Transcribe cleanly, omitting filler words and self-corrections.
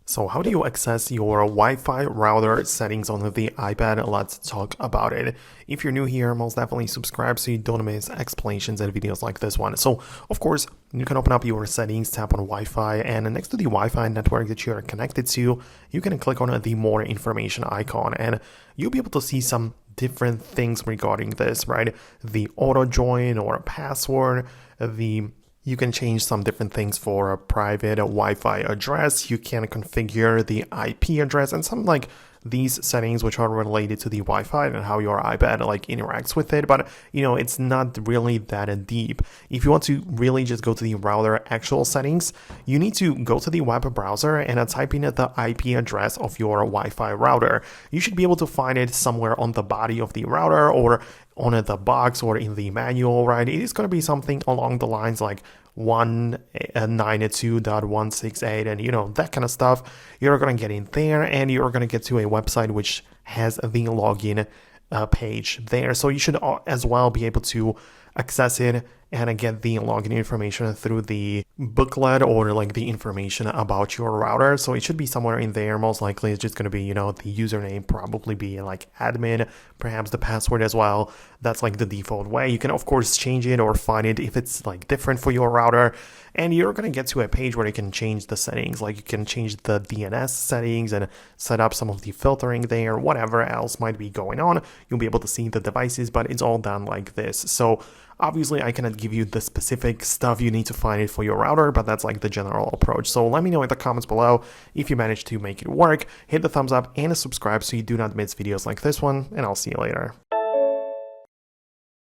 So how do you access your Wi-Fi router settings on the iPad? Let's talk about it. If you're new here, most definitely subscribe so you don't miss explanations and videos like this one. So of course, you can open up your settings, tap on Wi-Fi, and next to the Wi-Fi network that you're connected to, you can click on the more information icon and you'll be able to see some different things regarding this, right? The auto join or password, you can change some different things for a private Wi-Fi address. You can configure the IP address and some like these settings which are related to the Wi-Fi and how your iPad like interacts with it. But it's not really that deep. If you want to really just go to the router actual settings, you need to go to the web browser and type in the IP address of your Wi-Fi router. You should be able to find it somewhere on the body of the router or on the box or in the manual, right? It is going to be something along the lines like 192.168 and that kind of stuff. You're going to get in there and you're going to get to a website which has the login page there. So you should as well be able to access it and get the login information through the booklet or like the information about your router. So it should be somewhere in there. Most likely it's just going to be, the username probably be like admin, perhaps the password as well. That's like the default way. You can of course change it or find it if it's like different for your router. And you're going to get to a page where you can change the settings. Like you can change the DNS settings and set up some of the filtering there, whatever else might be going on. You'll be able to see the devices, but it's all done like this. So obviously I cannot give you the specific stuff you need to find it for your router, but that's like the general approach. So let me know in the comments below if you managed to make it work. Hit the thumbs up and subscribe so you do not miss videos like this one, and I'll see you later.